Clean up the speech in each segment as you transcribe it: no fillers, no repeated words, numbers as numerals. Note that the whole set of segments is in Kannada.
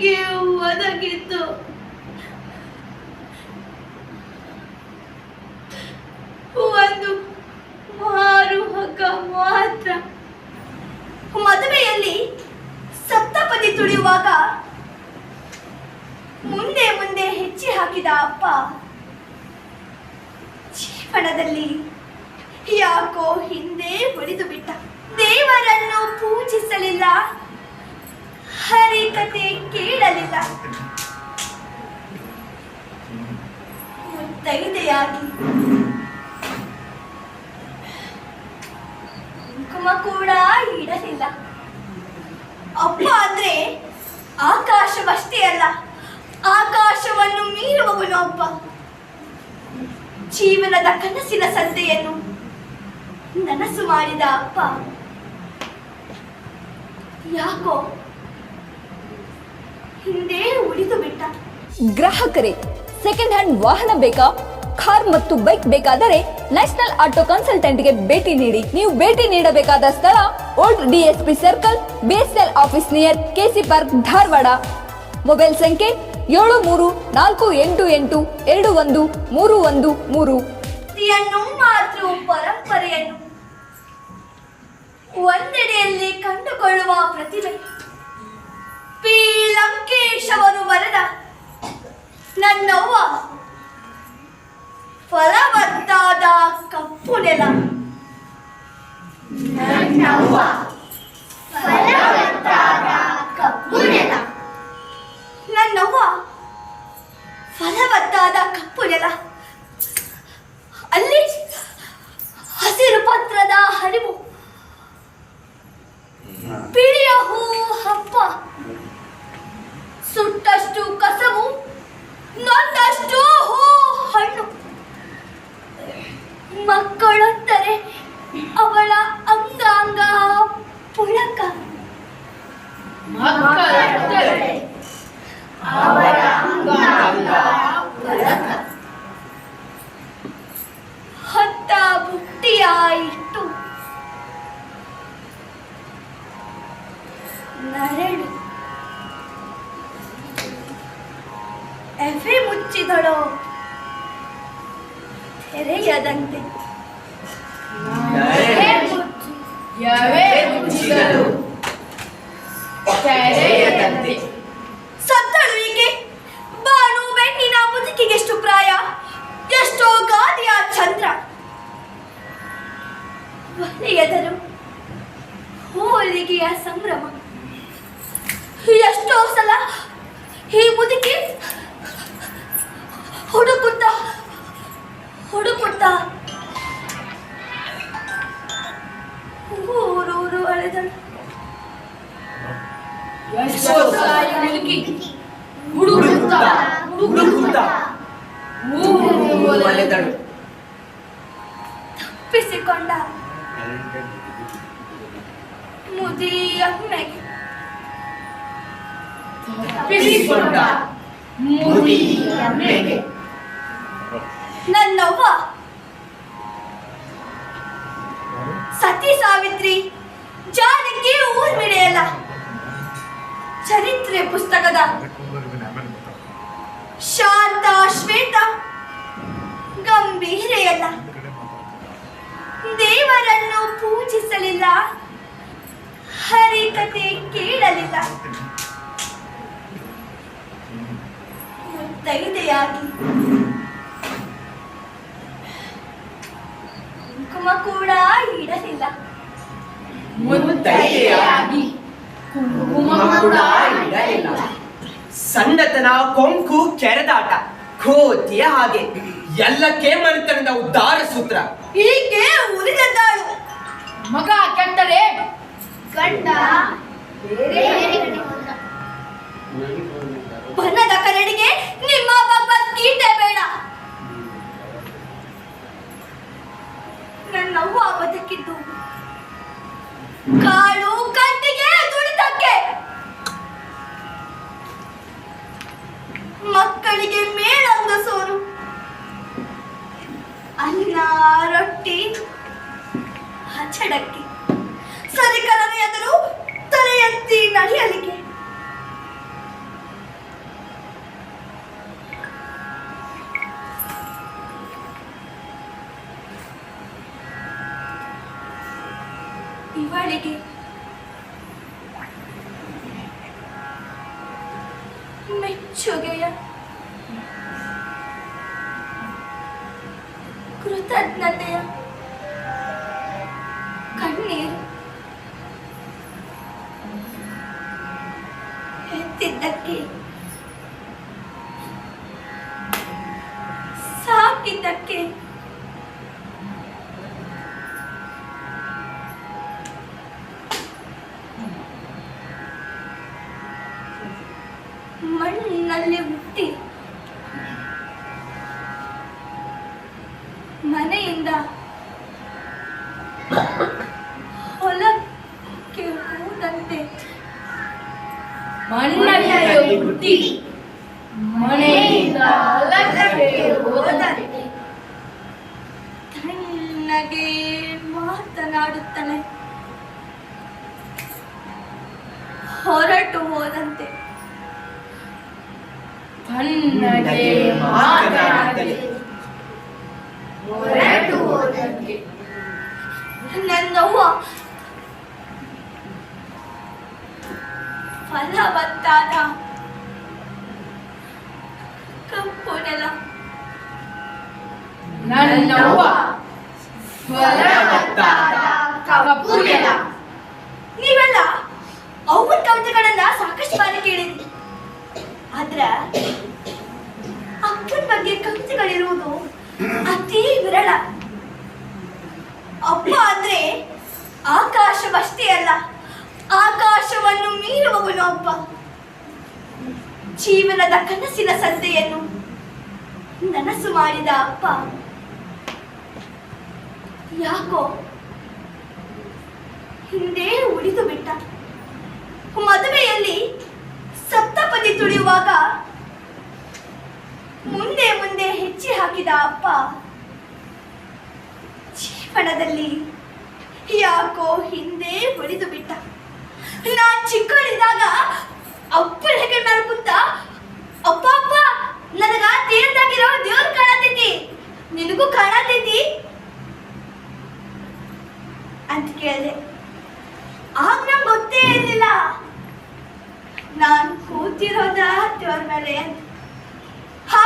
ನನಗೆ ಒದಗಿದ್ದು ಒಂದು ಮಾರುಹಕ ಮಾತ್ರ. ಮದುವೆಯಲ್ಲಿ ಸಪ್ತಪದಿ ತುಳಿಯುವಾಗ ಮುಂದೆ ಮುಂದೆ ಹೆಚ್ಚಿ ಹಾಕಿದ ಅಪ್ಪ ಜೀವನದಲ್ಲಿ ಯಾಕೋ ಹಿಂದೆ ಉಳಿದು ಬಿಟ್ಟ. ದೇವರನ್ನು ಪೂಜಿಸಲಿಲ್ಲ, ಹರಿಕತೆ ಕೇಳಲಿಲ್ಲ. ಮುತ್ತೈದೆಯಾಗಿ ಕುಂಕುಮ ಕೂಡ ಇಡಲಿಲ್ಲ. ಅಪ್ಪ ಅಂದ್ರೆ ಆಕಾಶವಷ್ಟೇ ಅಲ್ಲ, ಆಕಾಶವನ್ನು ಮೀರುವವನು ಅಪ್ಪ. ಜೀವನದ ಕನಸಿನ ಸಂತೆಯನ್ನು ನನಸು ಮಾಡಿದ ಅಪ್ಪ ಯಾಕೋ ಹಿಂದೆ ಉಳಿದು ಬಿಟ್ಟ. ಗ್ರಾಹಕರೇ, ಸೆಕೆಂಡ್ ಹ್ಯಾಂಡ್ ವಾಹನ ಬೇಕಾ? ಕಾರ್ ಮತ್ತು ಬೈಕ್ ಬೇಕಾದರೆ ನ್ಯಾಷನಲ್ ಆಟೋ ಕನ್ಸಲ್ಟೆಂಟ್ಗೆ ಭೇಟಿ ನೀಡಿ. ನೀವು ಭೇಟಿ ನೀಡಬೇಕಾದ ಸ್ಥಳ old DSP circle, BSL office near KC park, Dharwad. Mobile ಸಂಖ್ಯೆ 7348821313. ಮಾತೃ ಪರಂಪರೆಯನ್ನು ಒಂದೆಡೆಯಲ್ಲಿ ಕಂಡುಕೊಳ್ಳುವ ಪ್ರತಿಭೆ. ಪಿ ಲಂಕೇಶ್ ಅವರು ಬರೆದ ನನ್ನವ್ವ ಫಲವತ್ತಾದ ಕಪ್ಪು ನೆಲ. ನನ್ನವ್ವ ಫಲವತ್ತಾದ ಕಪ್ಪು ನೆಲ. ನನ್ನವ್ವ ಫಲವತ್ತಾದ ಕಪ್ಪು ನೆಲ. ಅಲ್ಲಿ ಹಸಿರು ಪತ್ರದ ಹರಿವು, ಬಿಳಿಯ ಹೂ ಹಬ್ಬ, ಸುಟ್ಟಷ್ಟು ಕಸವು, ನೊಂದಷ್ಟು ಹೂ ಹಣ್ಣು. ಮಕ್ಕಳೊಂದರೆ ಅವಳ ಅಂಗಾಂಗ ಪುಳಕ. ಮಕ್ಕಳೊಂದರೆ ಅವಳ ಅಂಗಾಂಗ ಪುಳಕ. ಹೊತ್ತ ಬುಟ್ಟಿಯ ಇಟ್ಟು ನರಳು ಎಫೆ ಮುಚ್ಚಿದಳೋ ತೆರೆಯದಂತೆ. ಸತ್ತಳು ಈಕೆ. ಬಾನು ಬೆಣ್ಣಿನ ಮುದುಕಿಗೆಷ್ಟು ಪ್ರಾಯ, ಎಷ್ಟೋ ಗಾದಿಯ ಚಂದ್ರ. ಒಲೆಯದರು ಹೋಲಿಗೆಯ ಸಂಭ್ರಮ. ಎಷ್ಟೋ ಸಲ ಈ ಮುದುಕಿ ಹುಡುಕುತ್ತ ಊರೂರು ಅಳೆದಳು. ತಪ್ಪಿಸಿಕೊಂಡ ಮುದಿಯಮ್ಮೆಗೆ ನನ್ನವ್ವ ಸತಿ ಸಾವಿತ್ರಿ, ಜಾನಕಿ ಊರ್ಮಿಳೆಯಲ್ಲ. ಚರಿತ್ರೆ ಪುಸ್ತಕದ ಶಾಂತ ಶ್ವೇತ ಗಂಭೀರೆಯಲ್ಲ. ದೇವರನ್ನು ಪೂಜಿಸಲಿಲ್ಲ, ಹರಿಕತೆ ಕೇಳಲಿಲ್ಲ. ಮುತ್ತೈದೆಯಾಗಿ ಕುಂಕುಮ ಕೂಡ ಇಡಲಿಲ್ಲ. ಸಣ್ಣತನ, ಕೊಂಕು, ಕೆರೆದಾಟ, ಕೋತಿಯ ಹಾಗೆ ಎಲ್ಲಕ್ಕೆ ಮನೆತನದ ಉದ್ದಾರ ಸೂತ್ರ. ಹೀಗೆ ಉರಿದದ್ದಾಳು. ಮಗ ಕೆಟ್ಟರೆ ಗಂಡ ಬಣ್ಣದ ಕರಡಿಗೆ ನಿಮ್ಮ ಭಗವದ್ಗೀತೆ ಬೇಡ. ನನ್ನವ್ವ ಬದುಕಿದ್ದು ಕಾಳು ಕಟ್ಟಿಗೆ ದುಡಿತಕ್ಕೆ. ಮಕ್ಕಳಿಗೆ ಮೇಳೊಂದು ಸೋರು, ಅನ್ನ ರೊಟ್ಟಿ ಹಚ್ಚಡಕ್ಕೆ. ಸರಿಕರನ ಎದುರು ತಲೆ ಎತ್ತಿ ನಡೆಯಲಿಕ್ಕೆ. ಮೆಚ್ಚುಗೆಯ ಕೃತಜ್ಞತೆಯ ಕಣ್ಣೀರು ಎತ್ತಿದ್ದಕ್ಕೆ ಸಾಕಿದ್ದಕ್ಕೆ ಮಣ್ಣಿನಲ್ಲಿ ಹುಟ್ಟಿ ಮನೆಯಿಂದ ಹೊಲಕ್ಕೆ ಹೋದಂತೆ ಮಣ್ಣಲ್ಲಿ ಹುಟ್ಟಿ ಮನೆಯಿಂದ ಹೊಲಕ್ಕೆ ಹೋದಂತೆ ತಣ್ಣಗೆ ಮಾತನಾಡುತ್ತಲೇ ಹೊರಟು ಹೋದಂತೆ ತಣ್ಣಗೆ ಮಾತನಾಡಲಿ ಹೊರಟು ಹೋದಂತೆ ನನ್ನವ್ವ ಫಲವತ್ತಾದ ಕಪ್ಪು ನೆಲ ನನ್ನವ್ವ ಫಲವತ್ತಾದ ಕಪ್ಪು ನೆಲ. ನೀವೆಲ್ಲ ಅವ್ವನ ಕವಿತೆಗಳನ್ನ ಸಾಕಷ್ಟು ಬಾರಿ ಕೇಳಿದ್ರಿ, ಆದ್ರ ಅಪ್ಪನ ಬಗ್ಗೆ ಕವಿತೆಗಳಿರುವುದು ಅತಿ ವಿರಳ. ಅಪ್ಪ ಅಂದ್ರೆ ಆಕಾಶವಷ್ಟೇ ಅಲ್ಲ, ಆಕಾಶವನ್ನು ಮೀರುವವನು ಅಪ್ಪ. ಜೀವನದ ಕನಸಿನ ಸಂತೆಯನ್ನು ನನಸು ಮಾಡಿದ ಅಪ್ಪ ಯಾಕೋ ಹಿಂದೆ ಉಳಿದು ಬಿಟ್ಟ. ಮದುವೆಯಲ್ಲಿ ಸಪ್ತಪದಿ ತುಳಿಯುವಾಗ ಮುಂದೆ ಮುಂದೆ ಹೆಚ್ಚಿ ಹಾಕಿದ ಅಪ್ಪ ಜೀವನದಲ್ಲಿ ಯಾಕೋ ಹಿಂದೆ ಉಳಿದು ಬಿಟ್ಟ. ನಾನ್ ಚಿಕ್ಕವಳಿದ್ದಾಗ ಅಪ್ಪನ ಹೆಗಲ ಮೇಲೆ ಕುಂತ ಅಪ್ಪ ಅಪ್ಪ ನನಗ ತೀರ್ದಾಗಿರೋ ದೇವ್ರ ಕಾಣತೈತಿ, ನಿನಗೂ ಕಾಣತೈತಿ ಅಂತ ಕೇಳಿದೆ. ಆಗ ನಂಗೆ ಗೊತ್ತೇ ಇರಲಿಲ್ಲ ನಾನು ಕೂತಿರೋದ ದೇವ್ರ ಮೇಲೆ ಅಂತ. ಹಾ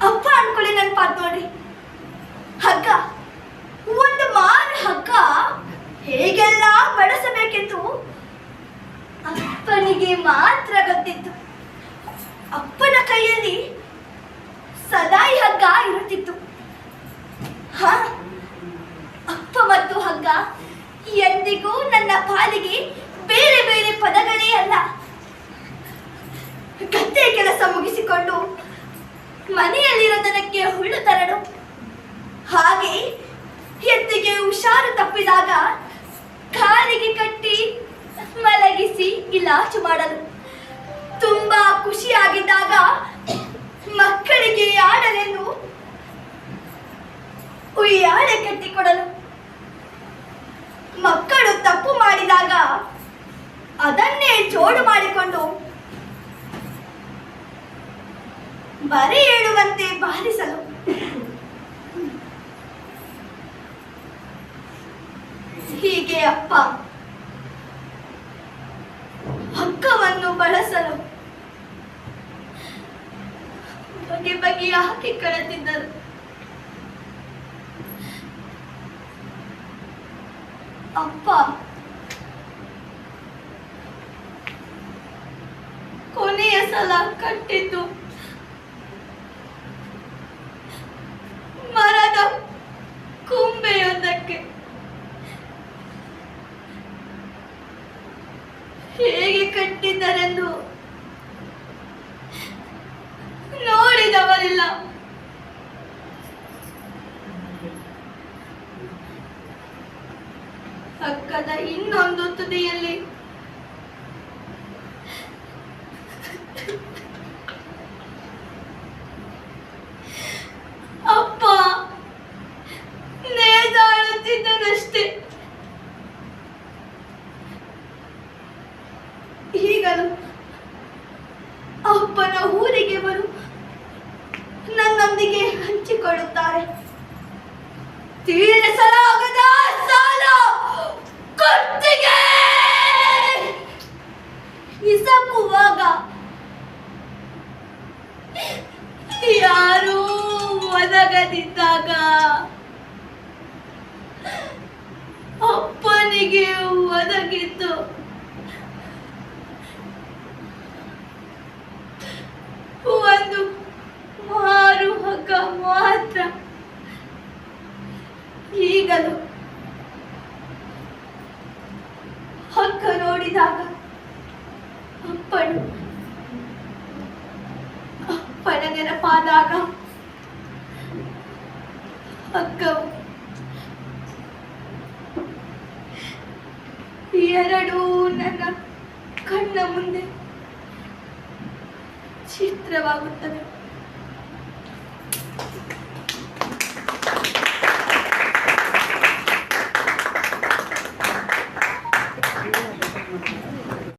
ಅಪ್ಪ ಅನ್ಕೊಳ್ಳಿ ನನ್ ಪಾತ್ ನೋಡ್ರಿ. ಹಗ್ಗ, ಒಂದು ಮಾರು ಹಗ್ಗ ಹೇಗೆಲ್ಲ ಬಡಿಸಬೇಕೆಂದು ಅಪ್ಪನಿಗೆ ಮಾತ್ರ ಗೊತ್ತಿತ್ತು. ಅಪ್ಪನ ಕೈಯಲ್ಲಿ ಸದಾ ಈ ಹಗ್ಗ ಇರುತ್ತಿತ್ತು. ಹಾ ಅಪ್ಪ ಮತ್ತು ಹಗ್ಗ ಎಂದಿಗೂ ನನ್ನ ಪಾಲಿಗೆ ಬೇರೆ ಬೇರೆ ಪದಗಳೇ ಅಲ್ಲ. ಗದ್ದೆ ಕೆಲಸ ಮುಗಿಸಿಕೊಂಡು ಮನೆಯಲ್ಲಿರೋದಕ್ಕೆ ಹುಲ್ಲು ತರಡು, ಹಾಗೆ ಎತ್ತಿಗೆ ಹುಷಾರು ತಪ್ಪಿದಾಗ ಕಾಲಿಗೆ ಕಟ್ಟಿ ಮಲಗಿಸಿ ಇಲಾಚು ಮಾಡಲು, ತುಂಬಾ ಖುಷಿಯಾಗಿದ್ದಾಗ ಮಕ್ಕಳಿಗೆ ಆಡಲೆಂದು ಉಯ್ಯಾಲೆ ಕಟ್ಟಿಕೊಡಲು, ಮಕ್ಕಳು ತಪ್ಪು ಮಾಡಿದಾಗ ಅದನ್ನೇ ಜೋಡು ಮಾಡಿಕೊಂಡು ಬರೆ ಹೇಳುವಂತೆ ಬಾರಿಸಲು, ಹೀಗೆ ಅಪ್ಪ ಹಗ್ಗವನ್ನು ಬಳಸಲು ಬಗೆ ಬಗೆಯ ಹಾಕಿ ಕಳೆದಿದ್ದರು. ಅಪ್ಪ ಕೊನೆಯ ಸಲ ಕಟ್ಟಿದ್ದು ಮರದ ಕೊಂಬೆಯೊಂದಕ್ಕೆ. ಹೇಗೆ ಕಟ್ಟಿದ್ದರೆಂದು ನೋಡಿದವರಿಲ್ಲ. ಹಗ್ಗದ ಇನ್ನೊಂದು ತುದಿಯಲ್ಲಿ ಅಪ್ಪ ನೇದಾಡುತ್ತಿದ್ದನಷ್ಟೇ. ಈಗಲೂ ಅಪ್ಪನ ಊರಿಗೆ ಬರು, ನನ್ನ ನೋಡಿದಾಗ ಅಪ್ಪನ ನೆನಪಾದಾಗ ಅಕ್ಕವು ಎರಡೂ ನನ್ನ ಕಣ್ಣ ಮುಂದೆ ಚಿತ್ರವಾಗುತ್ತದೆ.